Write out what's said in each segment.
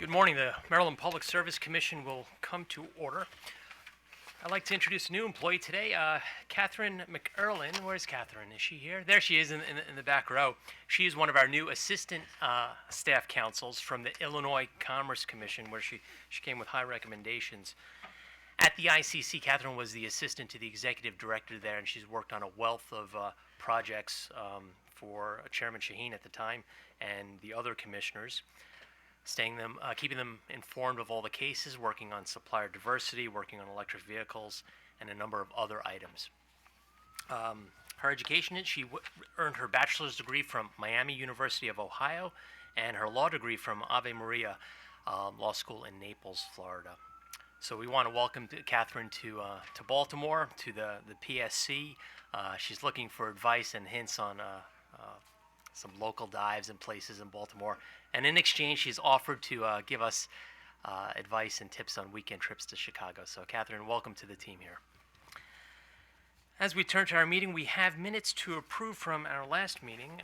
Good morning. The Maryland Public Service Commission will come to order. I'd like to introduce a new employee today, Catherine McErlin. Where's Catherine? Is she here? There she is in the back row. She is one of our new assistant staff counsels from the Illinois Commerce Commission, where she came with high recommendations. At the ICC, Catherine was the assistant to the executive director there, and she's worked on a wealth of projects for Chairman Shaheen at the time and the other commissioners, keeping them informed of all the cases, working on supplier diversity, working on electric vehicles, and a number of other items. Her education, she earned her bachelor's degree from Miami University of Ohio and her law degree from Ave Maria Law School in Naples, Florida. So we want to welcome Catherine to Baltimore, to the PSC. She's looking for advice and hints on some local dives and places in Baltimore. And in exchange, she's offered to give us advice and tips on weekend trips to Chicago. So Catherine, welcome to the team here. As we turn to our meeting, we have minutes to approve from our last meeting,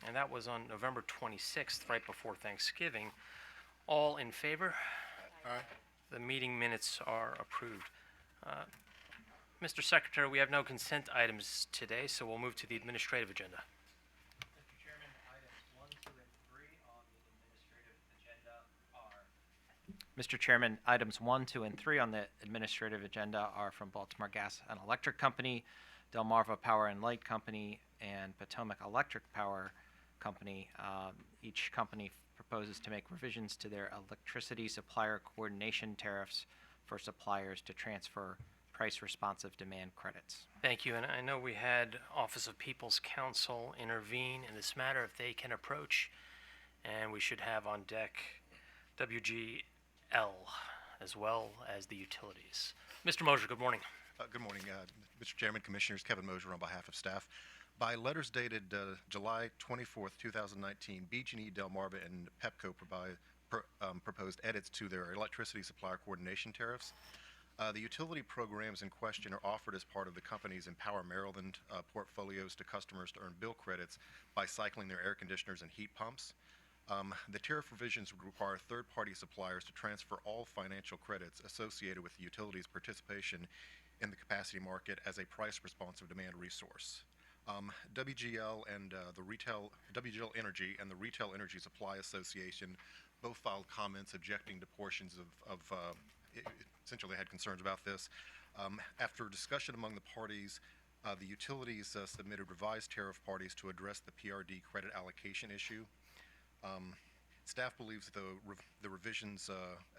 and that was on November 26th, right before Thanksgiving. All in favor? Aye. The meeting minutes are approved. Mr. Secretary, we have no consent items today, so we'll move to the administrative agenda. Mr. Chairman, items 1, 2, and 3 on the administrative agenda are... Mr. Chairman, items 1, 2, and 3 on the administrative agenda are from Baltimore Gas and Electric Company, Delmarva Power and Light Company, and Potomac Electric Power Company. Each company proposes to make revisions to their electricity supplier coordination tariffs for suppliers to transfer price-responsive demand credits. Thank you, and I know we had Office of People's Counsel intervene in this matter, if they can approach, and we should have on deck WGL as well as the utilities. Mr. Mosier, good morning. Good morning, Mr. Chairman, Commissioners. Kevin Mosier on behalf of staff. By letters dated July 24th, 2019, BG&E, Delmarva, and Pepco proposed edits to their electricity supplier coordination tariffs. The utility programs in question are offered as part of the company's Empower Maryland portfolios to customers to earn bill credits by cycling their air conditioners and heat pumps. The tariff revisions would require third-party suppliers to transfer all financial credits associated with the utility's participation in the capacity market as a price-responsive demand resource. WGL Energy and the Retail Energy Supply Association both filed comments objecting to portions of essentially they had concerns about this. After discussion among the parties, the utilities submitted revised tariff parties to address the PRD credit allocation issue. Staff believes the revisions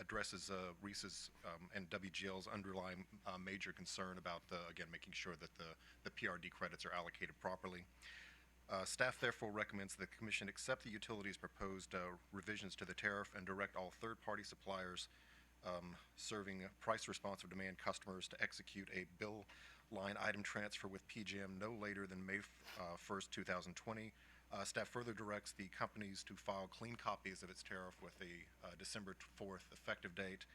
addresses RESA's and WGL's underlying major concern about, again, making sure that the PRD credits are allocated properly. Staff therefore recommends the Commission accept the utilities' proposed revisions to the tariff and direct all third-party suppliers serving price-responsive demand customers to execute a bill line item transfer with PJM no later than May 1st, 2020. Staff further directs the companies to file clean copies of its tariff with a December 4th effective date.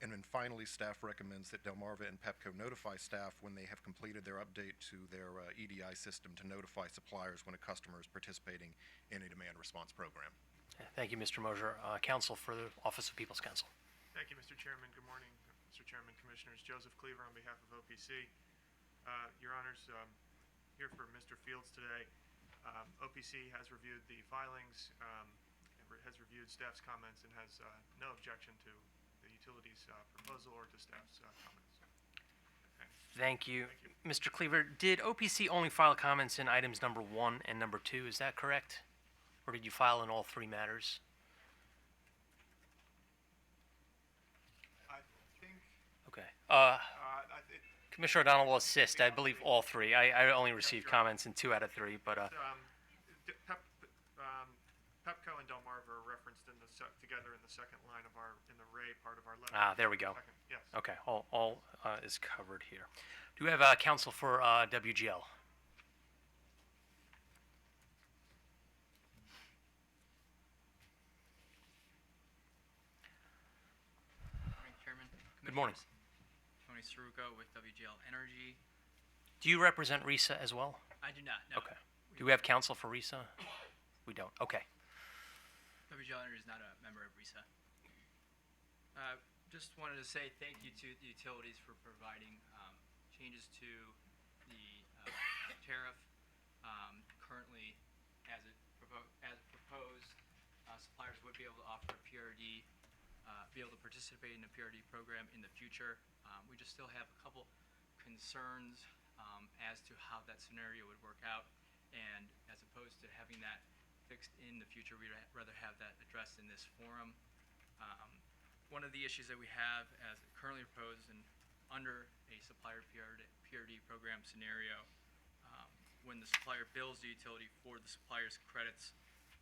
And then finally, staff recommends that Delmarva and Pepco notify staff when they have completed their update to their EDI system to notify suppliers when a customer is participating in a demand response program. Thank you, Mr. Mosier. Counsel for the Office of People's Counsel. Thank you, Mr. Chairman. Good morning, Mr. Chairman, Commissioners. Joseph Cleaver on behalf of OPC. Your Honors, here for Mr. Fields today. OPC has reviewed the filings, has reviewed staff's comments, and has no objection to the utilities proposal or to staff's comments. Okay. Thank you. Mr. Cleaver, did OPC only file comments in items number 1 and number 2? Is that correct? Or did you file in all 3 matters? I think... Okay. I Commissioner O'Donnell will assist. I believe all 3. I only received comments in 2 out of 3, but... Pepco and Delmarva are referenced in together in the second line of in the Ray part of our letter. there we go. Yes. Okay, all is covered here. Do we have counsel for WGL? Morning, Chairman. Good morning. Tony Saruco with WGL Energy. Do you represent RESA as well? I do not, no. Okay. Do we have counsel for RESA? We don't. Okay. WGL Energy is not a member of RESA. Just wanted to say thank you to the utilities for providing changes to the tariff. Currently, as proposed, suppliers would be able to offer a PRD, be able to participate in a PRD program in the future. We just still have a couple concerns as to how that scenario would work out, and as opposed to having that fixed in the future, we'd rather have that addressed in this forum. One of the issues that we have as currently proposed and under a supplier PRD program scenario, when the supplier bills the utility for the supplier's credits,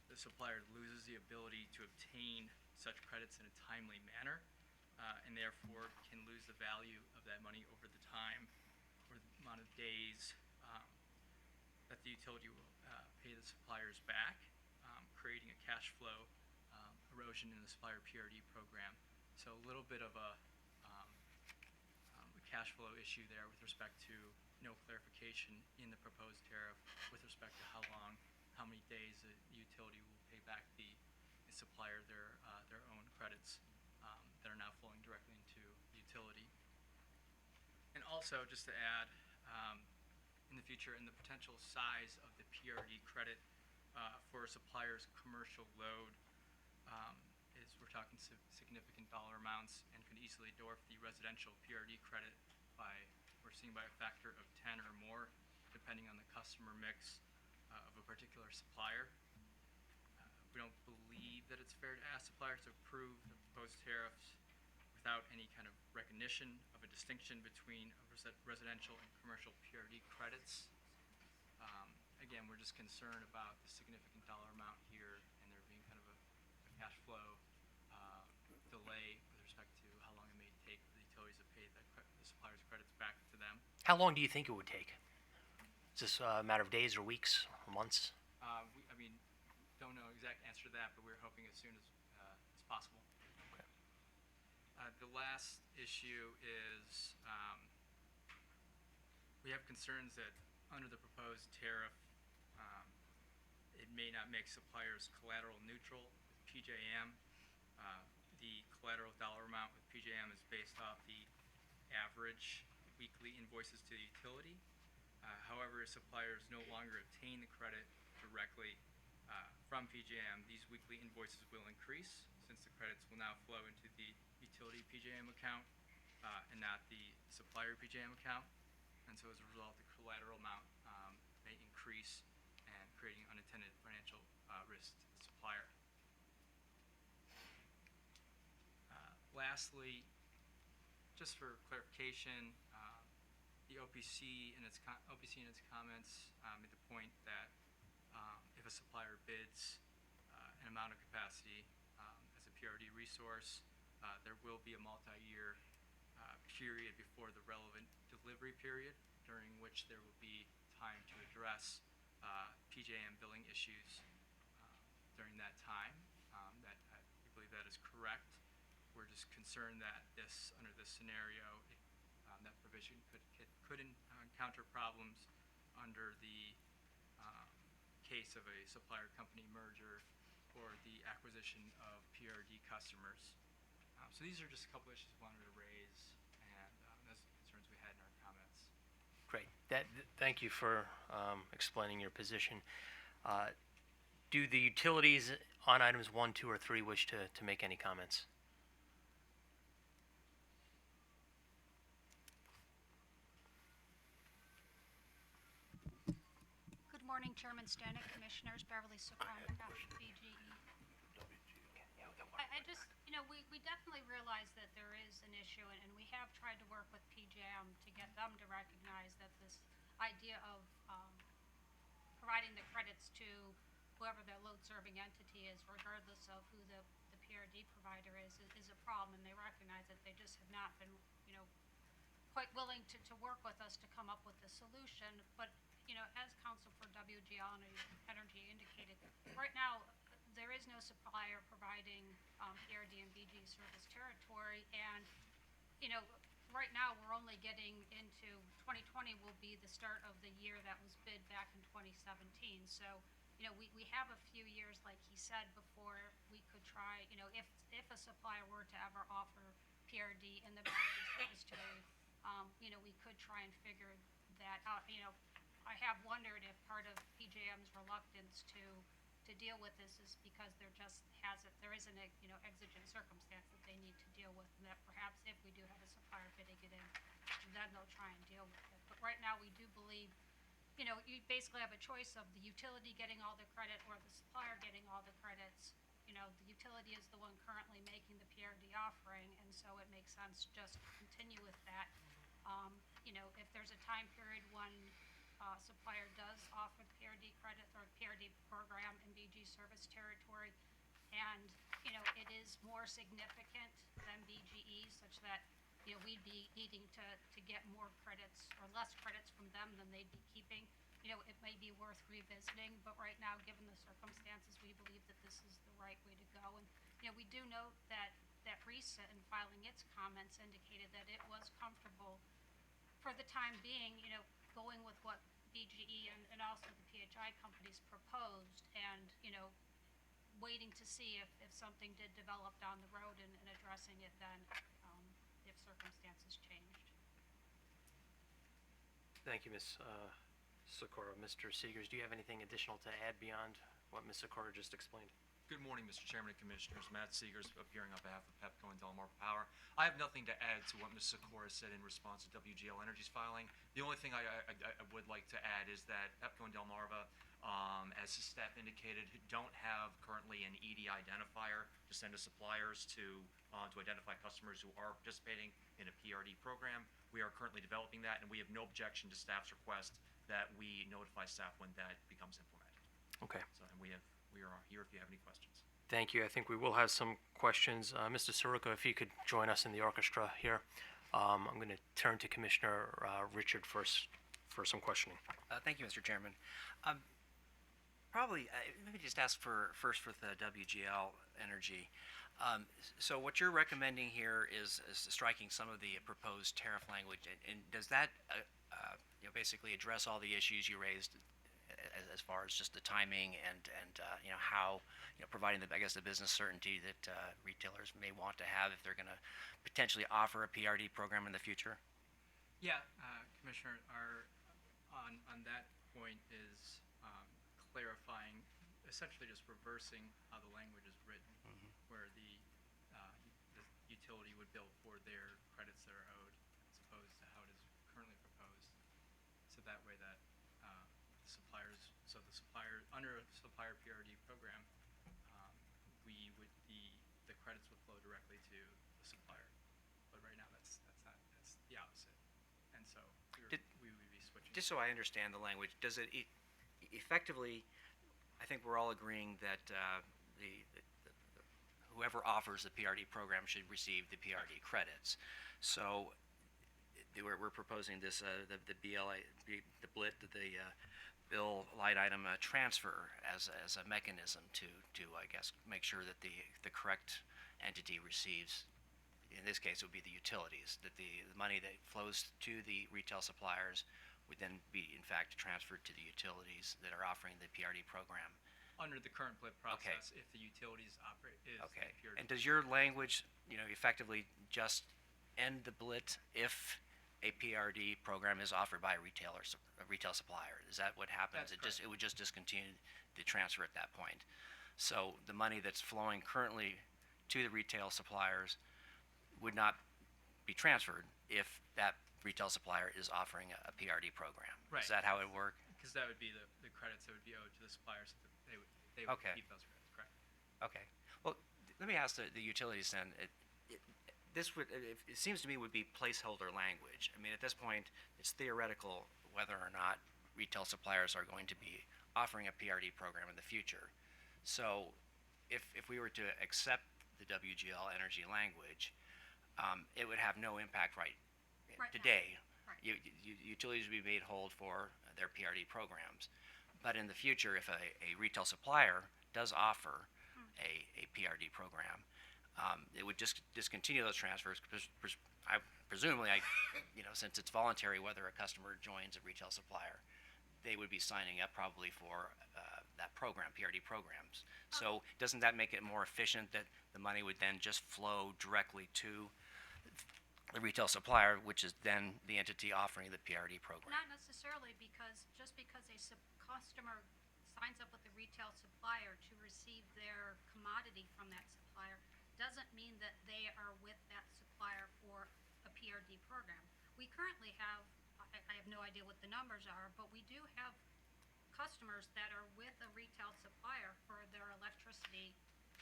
the supplier loses the ability to obtain such credits in a timely manner, and therefore can lose the value of that money over the time or the amount of days that the utility will pay the suppliers back, creating a cash flow erosion in the supplier PRD program. So a little bit of a cash flow issue there with respect to no clarification in the proposed tariff with respect to how many days the utility will pay back the supplier their own credits that are now flowing directly into the utility. And also, just to add, in the future, in the potential size of the PRD credit for a supplier's commercial load, is we're talking significant dollar amounts and could easily dwarf the residential PRD credit by, we're seeing by a factor of 10 or more, depending on the customer mix of a particular supplier. We don't believe that it's fair to ask suppliers to approve the proposed tariffs without any kind of recognition of a distinction between residential and commercial PRD credits. Again, we're just concerned about the significant dollar amount here and there being kind of a cash flow delay with respect to how long it may take for the utilities to pay the supplier's credits back to them. How long do you think it would take? Is this a matter of days or weeks or months? Don't know exact answer to that, but we're hoping as soon as possible. Okay. The last issue is we have concerns that under the proposed tariff, it may not make suppliers collateral neutral with PJM. The collateral dollar amount with PJM is based off the average weekly invoices to the utility. However, if suppliers no longer obtain the credit directly from PJM, these weekly invoices will increase since the credits will now flow into the utility PJM account and not the supplier PJM account. And so as a result, the collateral amount may increase and creating unintended financial risk to the supplier. Lastly, just for clarification, the OPC in its comments made the point that if a supplier bids an amount of capacity as a PRD resource, there will be a multi-year period before the relevant delivery period, during which there will be time to address PJM billing issues during that time. We believe that is correct. We're just concerned that under this scenario, that provision could encounter problems under the case of a supplier company merger or the acquisition of PRD customers. So these are just a couple issues we wanted to raise, and those are the concerns we had in our comments. Great. Thank you for explaining your position. Do the utilities on items 1, 2, or 3 wish to make any comments? Good morning, Chairman Stanek, Commissioners, Beverly Sucre on behalf of BGE. I just, we definitely realize that there is an issue, and we have tried to work with PJM to get them to recognize that this idea of providing the credits to whoever their load-serving entity is, regardless of who the PRD provider is a problem, and they recognize that they just have not been, quite willing to work with us to come up with a solution. But, as Counsel for WGL Energy indicated, right now, there is no supplier providing PRD and BG service territory, and right now we're only getting into 2020 will be the start of the year that was bid back in 2017. So we have a few years, like he said, before we could try, if a supplier were to ever offer PRD in the Boundary Service Territory, we could try and figure that out. I have wondered if part of PJM's reluctance to deal with this is because there is an, exigent circumstance that they need to deal with, and that perhaps if we do have a supplier bidding it in, then they'll try and deal with it. But right now, we do believe, you basically have a choice of the utility getting all the credit or the supplier getting all the credits. The utility is the one currently making the PRD offering, and so it makes sense just to continue with that. If there's a time period when supplier does offer the PRD credit or PRD program in BG service territory, and, it is more significant than BGE, such that, we'd be needing to get more credits or less credits from them than they'd be keeping. It may be worth revisiting, but right now, given the circumstances, we believe that this is the right way to go. And, we do note that RESA, in filing its comments, indicated that it was comfortable for the time being, going with what BGE and also the PHI companies proposed, and, waiting to see if something did develop down the road and addressing it then, if circumstances changed. Thank you, Ms. Sikora. Mr. Segers, do you have anything additional to add beyond what Ms. Sikora just explained? Good morning, Mr. Chairman and Commissioners. Matt Segers, appearing on behalf of Pepco and Delmarva Power. I have nothing to add to what Ms. Sikora said in response to WGL Energy's filing. The only thing I would like to add is that Pepco and Delmarva, as the staff indicated, don't have currently an ED identifier to send to suppliers to identify customers who are participating in a PRD program. We are currently developing that, and we have no objection to staff's request that we notify staff when that becomes implemented. Okay. So, and we are here if you have any questions. Thank you. I think we will have some questions. Mr. Soroka, if you could join us in the orchestra here. I'm going to turn to Commissioner Richard first for some questioning. Thank you, Mr. Chairman. Probably, let me just ask first for the WGL Energy. So what you're recommending here is striking some of the proposed tariff language, and does that basically address all the issues you raised as far as just the timing and how providing the business certainty that retailers may want to have if they're going to potentially offer a PRD program in the future? Yeah, Commissioner, on that point is clarifying, essentially just reversing how the language is written, where the utility would bill for their credits that are owed, as opposed to how it is currently proposed. So that way that the supplier, under a supplier PRD program, the credits would flow directly to the supplier. But right now that's the opposite. And so we would be switching. Just so I understand the language, does it effectively, I think we're all agreeing that whoever offers the PRD program should receive the PRD credits. So we're proposing this, the BLA, the BLIT, the bill light item transfer as a mechanism to I guess make sure that the correct entity receives. In this case, it would be the utilities. That the money that flows to the retail suppliers would then be in fact transferred to the utilities that are offering the PRD program. Under the current BLIT process, if the utilities operate is Okay. a PRD. And does your language, effectively just end the BLIT if a PRD program is offered by a retail supplier? Is that what happens? That's It would just discontinue the transfer at that point. So the money that's flowing currently to the retail suppliers would not be transferred if that retail supplier is offering a PRD program. Right. Is that how it would work? Because that would be the credits that would be owed to the suppliers. So that they would Okay. keep those credits, correct? Okay. Well, let me ask the utilities then. It seems to me would be placeholder language. I mean, at this point, it's theoretical whether or not retail suppliers are going to be offering a PRD program in the future. So, if we were to accept the WGL Energy language, it would have no impact Right today. Right. Utilities would be made whole for their PRD programs. But in the future, if a retail supplier does offer a PRD program, it would just discontinue those transfers. Presumably, since it's voluntary whether a customer joins a retail supplier, they would be signing up probably for that program, PRD programs. So doesn't that make it more efficient that the money would then just flow directly to the retail supplier, which is then the entity offering the PRD program? Not necessarily, because just because a customer signs up with a retail supplier to receive their commodity from that supplier doesn't mean that they are with that supplier for a PRD program. We currently have, I have no idea what the numbers are, but we do have customers that are with a retail supplier for their electricity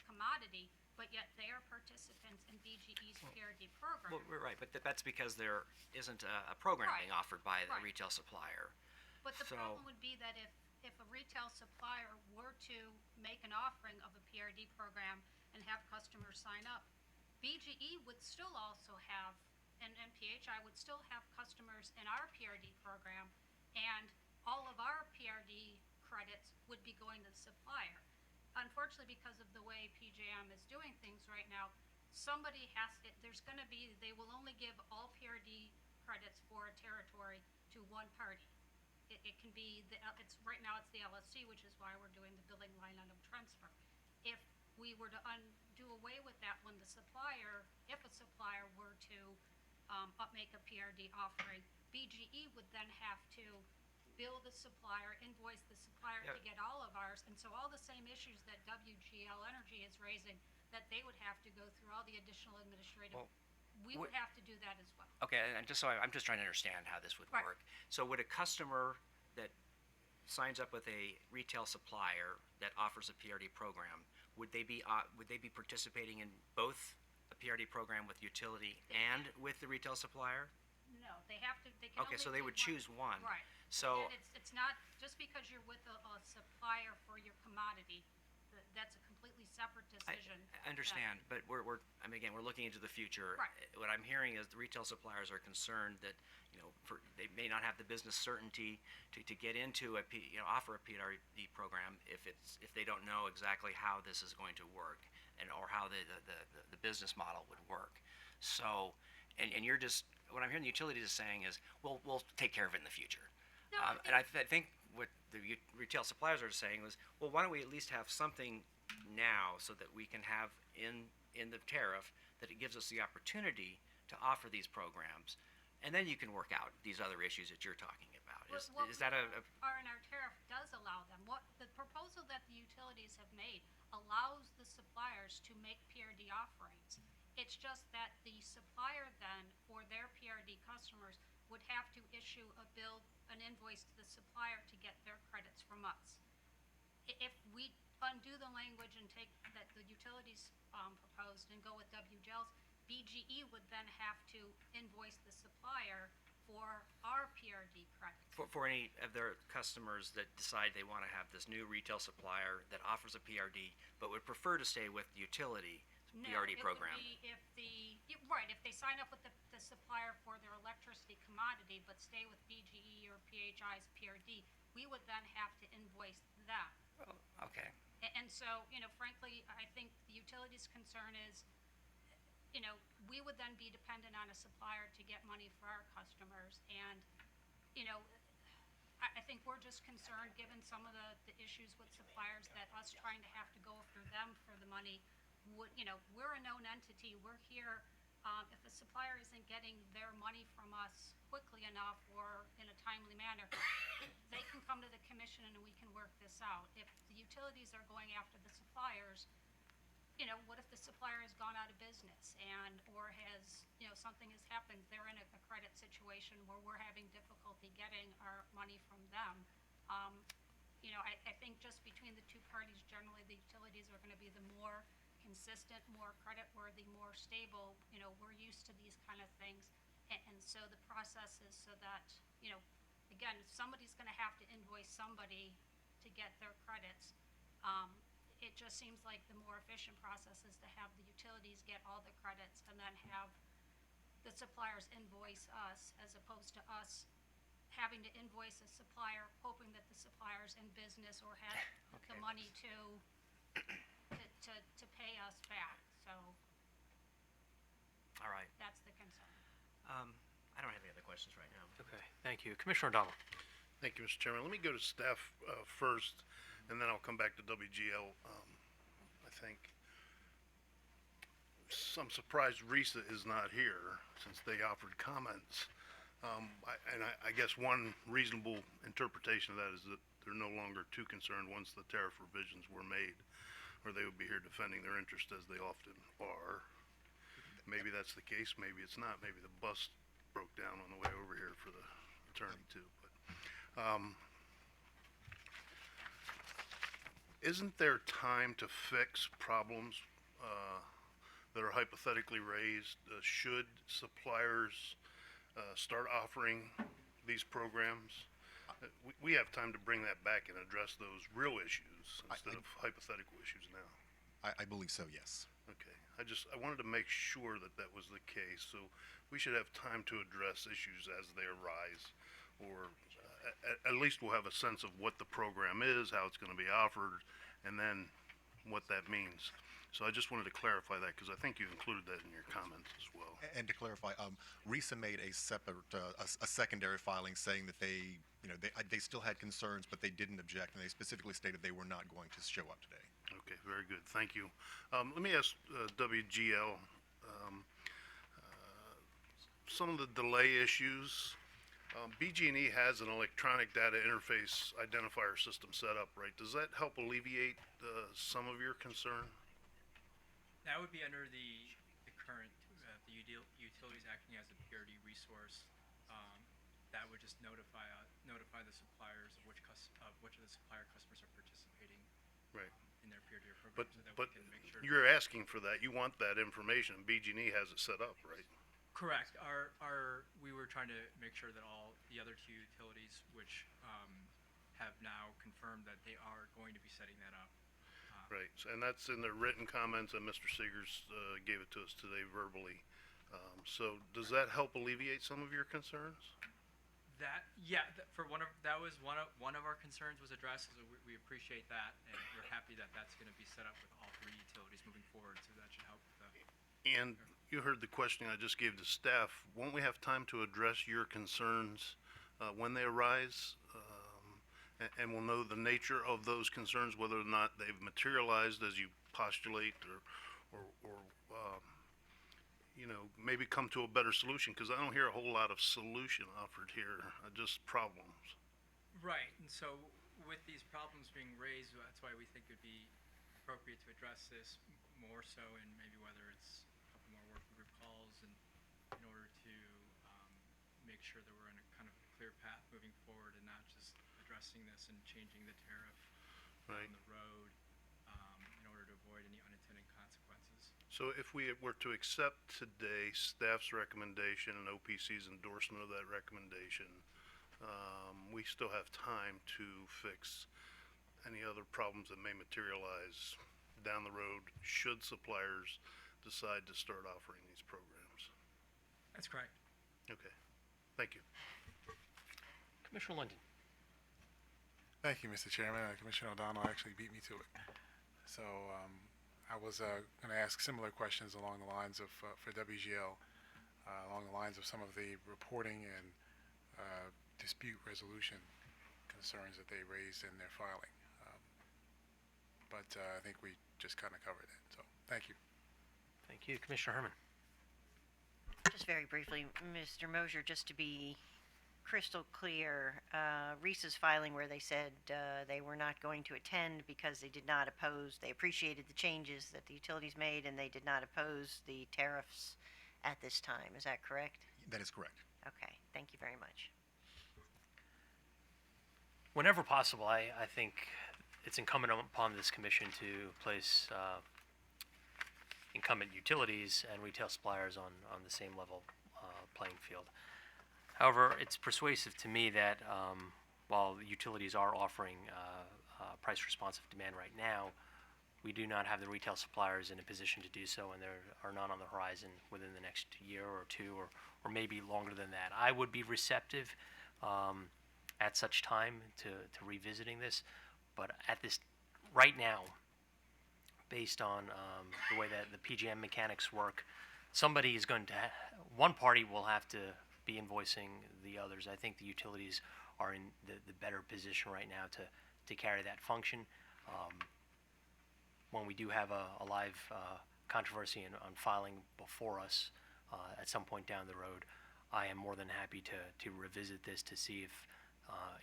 commodity, but yet they are participants in BGE's PRD program. Well, right, but that's because there isn't a program being Right. offered by the Right. retail supplier. But the So- problem would be that if a retail supplier were to make an offering of a PRD program and have customers sign up, BGE would still also have, and PHI would still have customers in our PRD program, and all of our PRD credits would be going to the supplier. Unfortunately, because of the way PJM is doing things right now, somebody has, there's gonna be, they will only give all PRD credits for a territory to one party. It can be, it's, right now it's the LSC, which is why we're doing the billing line item transfer. If we were to do away with that when the supplier, if a supplier were to make a PRD offering, BGE would then have to bill the supplier, invoice the supplier to Yeah. get all of ours, and so all the same issues that WGL Energy is raising, that they would have to go through all the additional administrative, Well, we would have to do that as well. Okay, and I'm just trying to understand how this would Right. work. So would a customer that signs up with a retail supplier that offers a PRD program, would they be participating in both a PRD program with utility and with the retail supplier? No, they have to, they can only Okay, so they do would one. choose one. Right. So, And it's not, just because you're with a supplier for your commodity, that's a completely separate decision. I understand, but I mean, again, we're looking into the future. Right. What I'm hearing is the retail suppliers are concerned that, they may not have the business certainty to get into offer a PRD program if they don't know exactly how this is going to work or how the business model would work. So, and you're just, what I'm hearing the utilities is saying is, we'll take care of it in the future. No, And I think what the retail suppliers are saying was, well, why don't we at least have something now so that we can have in the tariff that it gives us the opportunity to offer these programs, and then you can work out these other issues that you're talking about. What Is that a our tariff does allow them. What the proposal that the utilities have made allows the suppliers to make PRD offerings. It's just that the supplier then, for their PRD customers, would have to issue an invoice to the supplier to get their credits from us. If we undo the language and take that the utilities proposed and go with WGL's, BGE would then have to invoice the supplier for our PRD credits. for any of their customers that decide they want to have this new retail supplier that offers a PRD, but would prefer to stay with the utility PRD program? No, it would be right, if they sign up with the supplier for their electricity commodity, but stay with BGE or PHI's PRD, we would then have to invoice them. Oh, okay. And so, frankly, I think the utilities' concern is, we would then be dependent on a supplier to get money for our customers. And, I think we're just concerned, given some of the issues with suppliers, that us trying to have to go after them for the money would, we're a known entity. We're here. If a supplier isn't getting their money from us quickly enough or in a timely manner, they can come to the commission and we can work this out. If the utilities are going after the suppliers, what if the supplier has gone out of business or has, something has happened, they're in a credit situation where we're having difficulty getting our money from them. I think just between the two parties, generally the utilities are gonna be the more consistent, more creditworthy, more stable. We're used to these kind of things. And so the process is so that, again, somebody's gonna have to invoice somebody to get their credits. It just seems like the more efficient process is to have the utilities get all the credits and then have the suppliers invoice us, as opposed to us having to invoice a supplier, hoping that the supplier's in business or has the Okay. money to pay us back. So All right. that's the concern. I don't have any other questions right now. Okay, thank you. Commissioner O'Donnell. Thank you, Mr. Chairman. Let me go to staff first. and then I'll come back to WGL. I think I'm surprised RISA is not here since they offered comments. I guess one reasonable interpretation of that is that they're no longer too concerned once the tariff revisions were made, or they would be here defending their interest as they often are. Maybe that's the case, maybe it's not. Maybe the bus broke down on the way over here for the attorney too. But isn't there time to fix problems that are hypothetically raised? Should suppliers start offering these programs? We have time to bring that back and address those real issues instead of hypothetical issues now. I believe so, yes. Okay, I wanted to make sure that that was the case, so we should have time to address issues as they arise, or at least we'll have a sense of what the program is, how it's gonna be offered, and then what that means. So I just wanted to clarify that, because I think you included that in your comments as well. And to clarify, RISA made a separate, a secondary filing saying that they, they still had concerns, but they didn't object, and they specifically stated they were not going to show up today. Okay, very good, thank you. Let me ask WGL, some of the delay issues. BG&E has an electronic data interface identifier system set up, right? Does that help alleviate some of your concern? That would be under the current, the utilities acting as a PRD resource. That would just notify the suppliers of which of the supplier customers are participating Right. In their peer-to-peer program, so that But we can make sure. you're asking for that, you want that information, and BG&E has it set up, right? Correct. We were trying to make sure that all the other two utilities, which have now confirmed that they are going to be setting that up. Right, and that's in their written comments, and Mr. Seegers gave it to us today verbally. So does that help alleviate some of your concerns? That was one of our concerns was addressed. So we appreciate that, and we're happy that that's going to be set up with all three utilities moving forward. So that should help with the. And you heard the question I just gave to staff. Won't we have time to address your concerns when they arise? And we'll know the nature of those concerns, whether or not they've materialized as you postulate, or maybe come to a better solution, because I don't hear a whole lot of solution offered here, just problems. Right, and so with these problems being raised, that's why we think it'd be appropriate to address this more so, and maybe whether it's a couple more working group calls, and in order to make sure that we're in a kind of clear path moving forward, and not just addressing this and changing the tariff Right. on the road in order to avoid any unintended consequences. So if we were to accept today staff's recommendation and OPC's endorsement of that recommendation, we still have time to fix any other problems that may materialize down the road should suppliers decide to start offering these programs. That's correct. Okay, thank you. Commissioner London. Thank you, Mr. Chairman. Commissioner O'Donnell actually beat me to it. So I was going to ask similar questions along the lines of, for WGL, along the lines of some of the reporting and dispute resolution concerns that they raised in their filing. But I think we just kind of covered it. So thank you. Thank you. Commissioner Herman. Just very briefly, Mr. Mosier, just to be crystal clear, RISA's filing where they said they were not going to attend because they did not oppose, they appreciated the changes that the utilities made, and they did not oppose the tariffs at this time. Is that correct? That is correct. Okay, thank you very much. Whenever possible, I think it's incumbent upon this commission to place incumbent utilities and retail suppliers on the same level playing field. However, it's persuasive to me that while the utilities are offering price responsive demand right now, we do not have the retail suppliers in a position to do so, and there are none on the horizon within the next year or two, or maybe longer than that. I would be receptive at such time to revisiting this, but at this right now, based on the way that the PJM mechanics work, somebody is going to one party will have to be invoicing the others. I think the utilities are in the better position right now to carry that function. When we do have a live controversy on filing before us at some point down the road, I am more than happy to revisit this to see if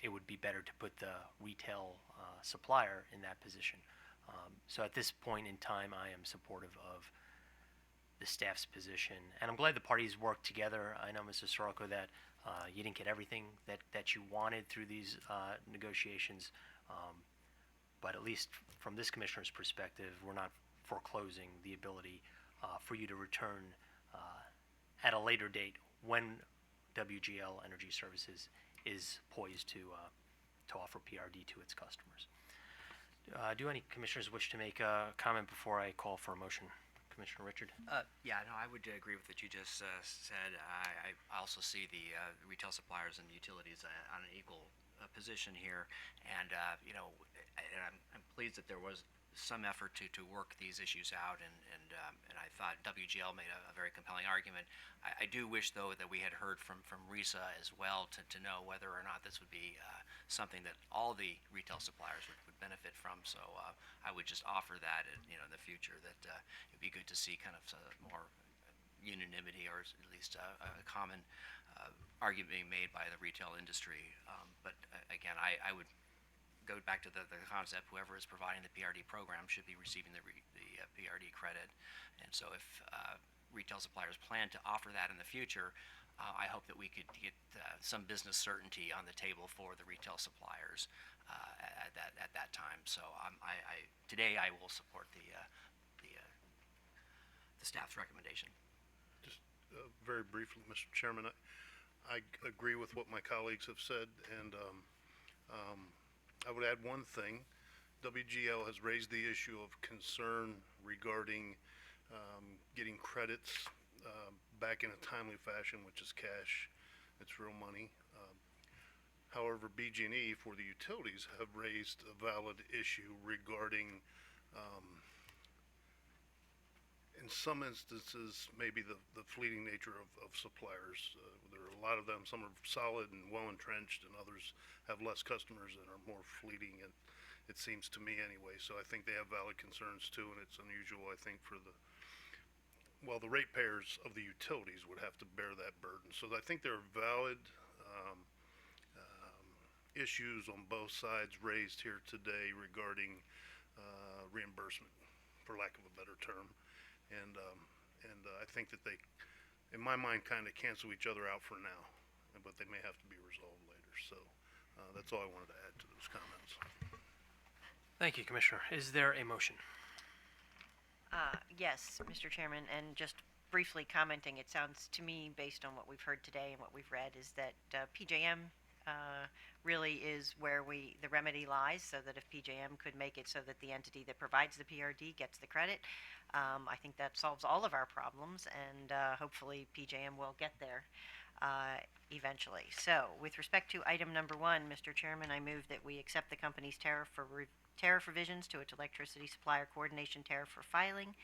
it would be better to put the retail supplier in that position. So at this point in time, I am supportive of the staff's position, and I'm glad the parties worked together. I know, Mr. Soroka, that you didn't get everything that you wanted through these negotiations, but at least from this commissioner's perspective, we're not foreclosing the ability for you to return at a later date when WGL Energy Services is poised to offer PRD to its customers. Do any commissioners wish to make a comment before I call for a motion? Commissioner Richard? Yeah, no, I would agree with what you just said. I also see the retail suppliers and utilities on an equal position here, and I'm pleased that there was some effort to work these issues out, and I thought WGL made a very compelling argument. I do wish, though, that we had heard from RISA as well to know whether or not this would be something that all the retail suppliers would benefit from. So I would just offer that in the future, that it'd be good to see kind of more unanimity, or at least a common argument being made by the retail industry. But again, I would go back to the concept: whoever is providing the PRD program should be receiving the PRD credit. And so if retail suppliers plan to offer that in the future, I hope that we could get some business certainty on the table for the retail suppliers at that time. So today I will support the staff's recommendation. Just very briefly, Mr. Chairman, I agree with what my colleagues have said, and I would add one thing. WGL has raised the issue of concern regarding getting credits back in a timely fashion, which is cash. It's real money. However, BG&E for the utilities have raised a valid issue regarding, in some instances, maybe the fleeting nature of suppliers. There are a lot of them. Some are solid and well entrenched, and others have less customers and are more fleeting, and it seems to me anyway. So I think they have valid concerns too, and it's unusual, I think, for the ratepayers of the utilities would have to bear that burden. So I think there are valid issues on both sides raised here today regarding reimbursement, for lack of a better term. And I think that they, in my mind, kind of cancel each other out for now, but they may have to be resolved later. So that's all I wanted to add to those comments. Thank you, Commissioner. Is there a motion? Yes, Mr. Chairman, and just briefly commenting, it sounds to me, based on what we've heard today and what we've read, is that PJM really is where the remedy lies, so that if PJM could make it so that the entity that provides the PRD gets the credit, I think that solves all of our problems, and hopefully PJM will get there eventually. So, with respect to item number 1, Mr. Chairman, I move that we accept the company's tariff revisions to its electricity supplier coordination tariff for filing,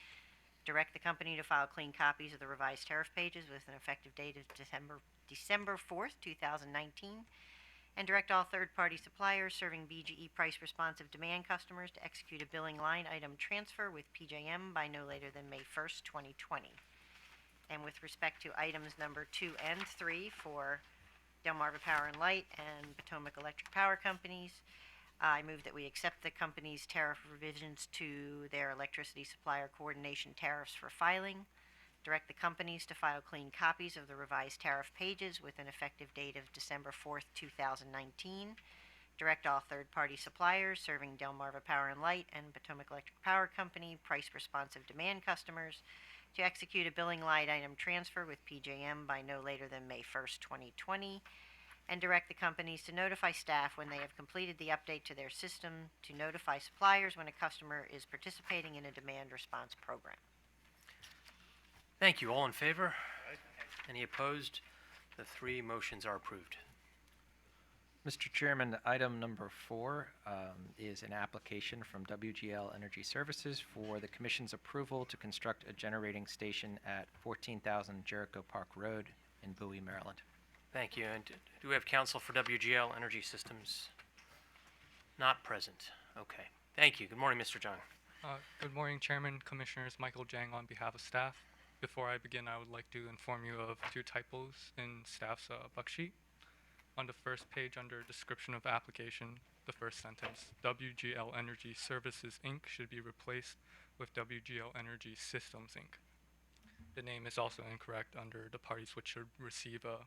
direct the company to file clean copies of the revised tariff pages with an effective date of December 4th, 2019, and direct all third-party suppliers serving BGE price-responsive demand customers to execute a billing line item transfer with PJM by no later than May 1st, 2020. And with respect to items number 2 and 3 for Delmarva Power and Light and Potomac Electric Power Companies, I move that we accept the company's tariff revisions to their electricity supplier coordination tariffs for filing, direct the companies to file clean copies of the revised tariff pages with an effective date of December 4th, 2019, direct all third-party suppliers serving Delmarva Power and Light and Potomac Electric Power Company price-responsive demand customers to execute a billing line item transfer with PJM by no later than May 1st, 2020, and direct the companies to notify staff when they have completed the update to their system to notify suppliers when a customer is participating in a demand response program. Thank you. All in favor? Any opposed? The 3 motions are approved. Mr. Chairman, item number 4 is an application from WGL Energy Services for the Commission's approval to construct a generating station at 14,000 Jericho Park Road in Bowie, Maryland. Thank you. And do we have counsel for WGL Energy Systems? Not present. Okay. Thank you. Good morning, Mr. Jung. Good morning, Chairman, Commissioners. Michael Jang on behalf of staff. Before I begin, I would like to inform you of 2 typos in staff's buck sheet. On the first page, under description of application, the first sentence, WGL Energy Services, Inc. should be replaced with WGL Energy Systems, Inc. The name is also incorrect under the parties which should receive a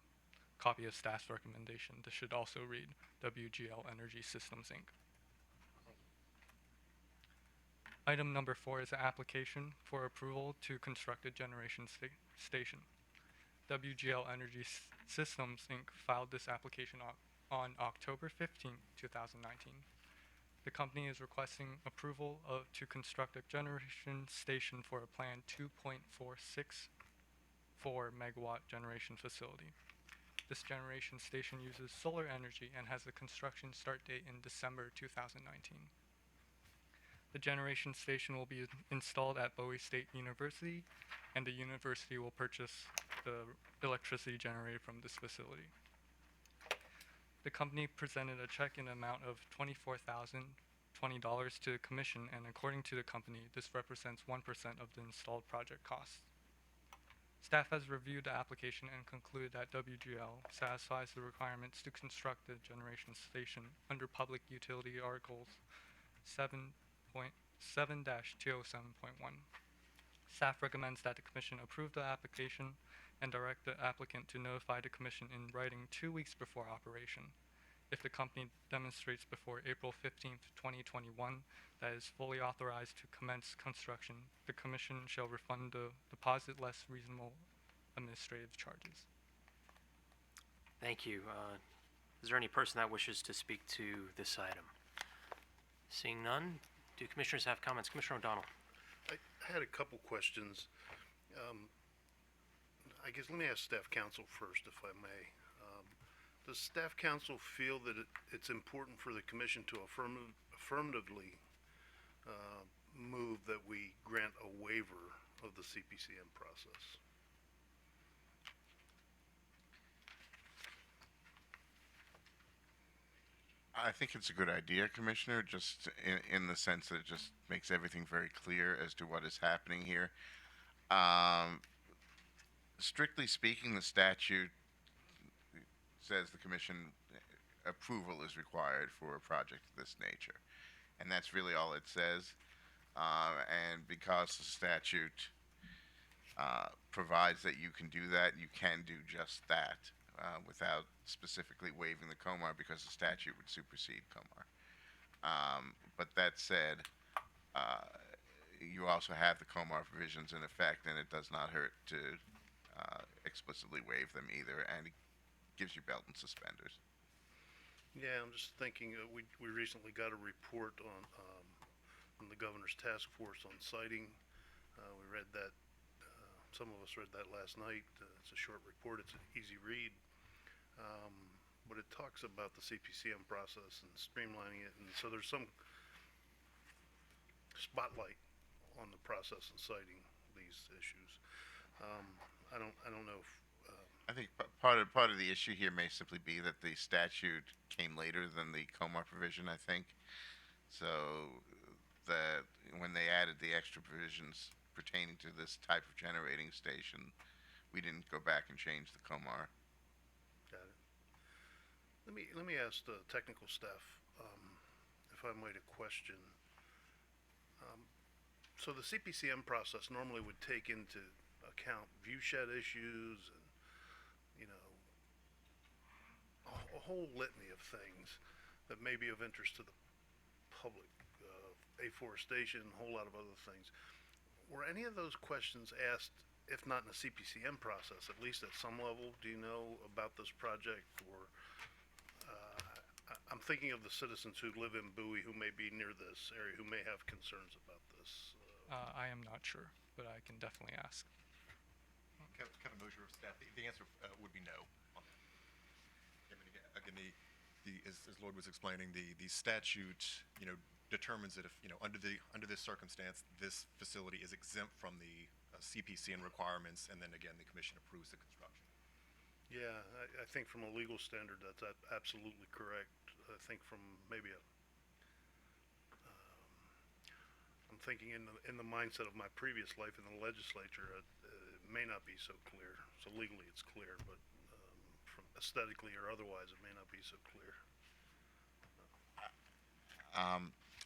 copy of staff's recommendation. This should also read WGL Energy Systems, Inc. Item number 4 is an application for approval to construct a generation station. WGL Energy Systems, Inc. filed this application on October 15, 2019. The company is requesting approval to construct a generation station for a planned 2.464 megawatt generation facility. This generation station uses solar energy and has a construction start date in December 2019. The generation station will be installed at Bowie State University, and the university will purchase the electricity generated from this facility. The company presented a check in the amount of $24,020 to the commission, and according to the company, this represents 1% of the installed project costs. Staff has reviewed the application and concluded that WGL satisfies the requirements to construct the generation station under Public Utility Articles 7.7-207.1. Staff recommends that the Commission approve the application and direct the applicant to notify the Commission in writing 2 weeks before operation. If the company demonstrates before April 15th, 2021, that is fully authorized to commence construction, the Commission shall refund the deposit less reasonable administrative charges. Thank you. Is there any person that wishes to speak to this item? Seeing none, do commissioners have comments? Commissioner O'Donnell. I had a couple questions. I guess let me ask staff counsel first, if I may. Does staff counsel feel that it's important for the commission to affirmatively move that we grant a waiver of the CPCN process? I think it's a good idea, Commissioner, just in the sense that it just makes everything very clear as to what is happening here. Strictly speaking, the statute says the commission approval is required for a project of this nature. And that's really all it says. And because the statute provides that you can do that, you can do just that without specifically waiving the COMAR, because the statute would supersede COMAR. But that said, you also have the COMAR provisions in effect, and it does not hurt to explicitly waive them either, and it gives you belt and suspenders. Yeah, I'm just thinking, we recently got a report on from the governor's task force on siting. We read that, some of us read that last night. It's a short report, it's an easy read. But it talks about the CPCM process and streamlining it, and so there's some spotlight on the process and citing these issues. I don't know if I think part of the issue here may simply be that the statute came later than the COMAR provision, I think. So that when they added the extra provisions pertaining to this type of generating station, we didn't go back and change the COMAR. Got it. Let me ask the technical staff, if I might, a question. So the CPCM process normally would take into account viewshed issues and, you know, a whole litany of things that may be of interest to the public, afforestation, a whole lot of other things. Were any of those questions asked, if not in the CPCM process, at least at some level? Do you know about this project? Or I'm thinking of the citizens who live in Bowie who may be near this area, who may have concerns about this. I am not sure, but I can definitely ask. Kevin Mosier of staff, the answer would be no on that. Again, as Lloyd was explaining, the statute, determines that if, under this circumstance, this facility is exempt from the CPCN requirements, and then again, the commission approves the construction. Yeah, I think from a legal standard, that's absolutely correct. I think from maybe a thinking in the mindset of my previous life in the legislature, it may not be so clear. So legally it's clear, but from aesthetically or otherwise, it may not be so clear.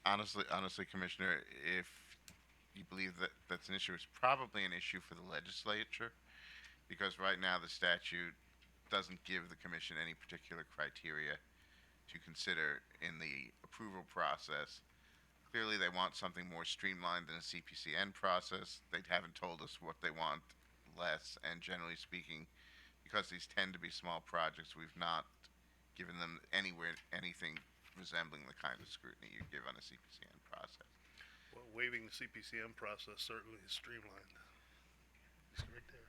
Honestly, Commissioner, if you believe that that's an issue, it's probably an issue for the legislature, because right now the statute doesn't give the commission any particular criteria to consider in the approval process. Clearly, they want something more streamlined than a CPCN process. They haven't told us what they want less, and generally speaking, because these tend to be small projects, we've not given them anything resembling the kind of scrutiny you give on a CPCN process. Well, waiving the CPCM process certainly is streamlined. It's right there.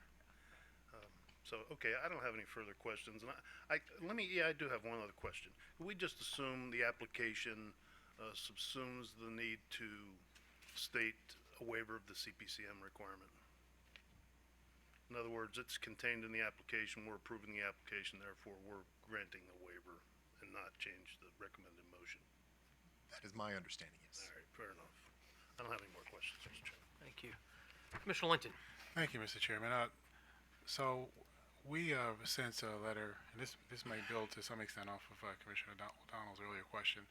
So, okay, I don't have any further questions, and I do have one other question. Can we just assume the application subsumes the need to state a waiver of the CPCM requirement? In other words, it's contained in the application, we're approving the application, therefore we're granting the waiver and not change the recommended motion. That is my understanding, yes. All right, fair enough. I don't have any more questions, Mr. Chairman. Thank you. Commissioner Linton. Thank you, Mr. Chairman. So we sent a letter, and this may build to some extent off of Commissioner O'Donnell's earlier question.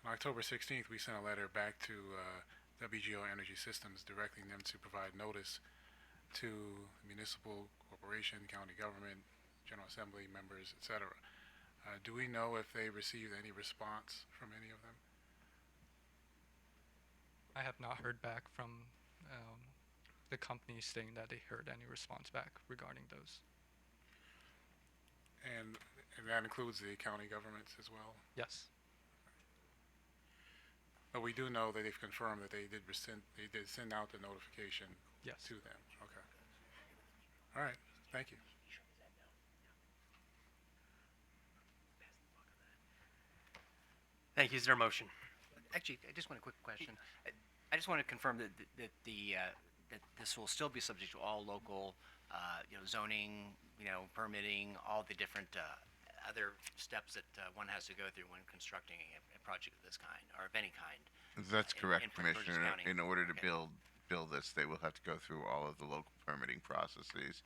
On October 16th, we sent a letter back to WGL Energy Systems directing them to provide notice to municipal corporation, county government, General Assembly members, etc. Do we know if they received any response from any of them? I have not heard back from the company stating that they heard any response back regarding those. And that includes the county governments as well? Yes. But we do know that they've confirmed that they did send out the notification Yes. to them. Okay. All right. Thank you. Thank you. Is there a motion? Actually, I just want a quick question. I just want to confirm that that this will still be subject to all local, zoning, permitting, all the different other steps that one has to go through when constructing a project of this kind or of any kind. That's in correct, Prince George's Commissioner. County. In order to Okay. build this, they will have to go through all of the local permitting processes.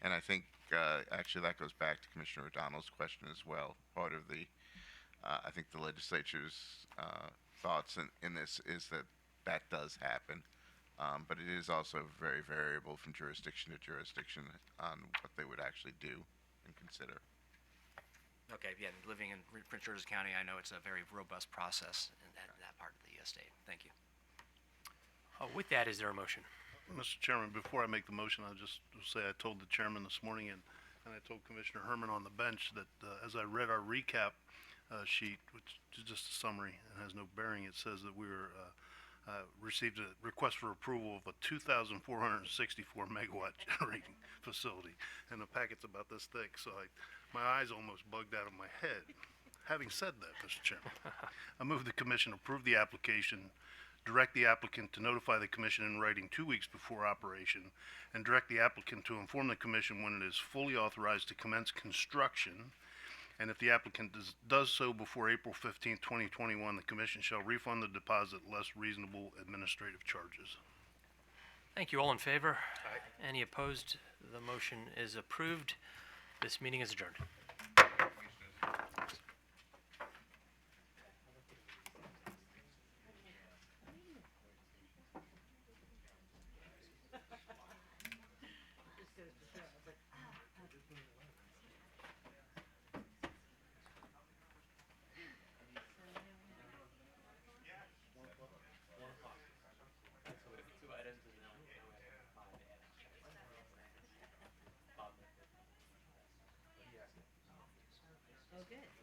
And I think, actually, that goes back to Commissioner O'Donnell's question as well. Part of the, I think the legislature's thoughts in this is that that does happen. But it is also very variable from jurisdiction to jurisdiction on what they would actually do and consider. Okay, yeah, living in Prince George's County, I know it's a very robust process in that part of the state. Thank you. With that, is there a motion? Mr. Chairman, before I make the motion, I'll just say I told the chairman this morning and I told Commissioner Herman on the bench that as I read our recap sheet, which is just a summary and has no bearing, it says that we were received a request for approval of a 2,464 megawatt generating facility, and the packet's about this thick, so my eyes almost bugged out of my head. Having said that, Mr. Chairman, I move the commission approve the application, direct the applicant to notify the commission in writing 2 weeks before operation, and direct the applicant to inform the commission when it is fully authorized to commence construction. And if the applicant does so before April 15, 2021, the commission shall refund the deposit less reasonable administrative charges. Thank you. All in favor? Aye. Any opposed? The motion is approved. This meeting is adjourned. Oh, good.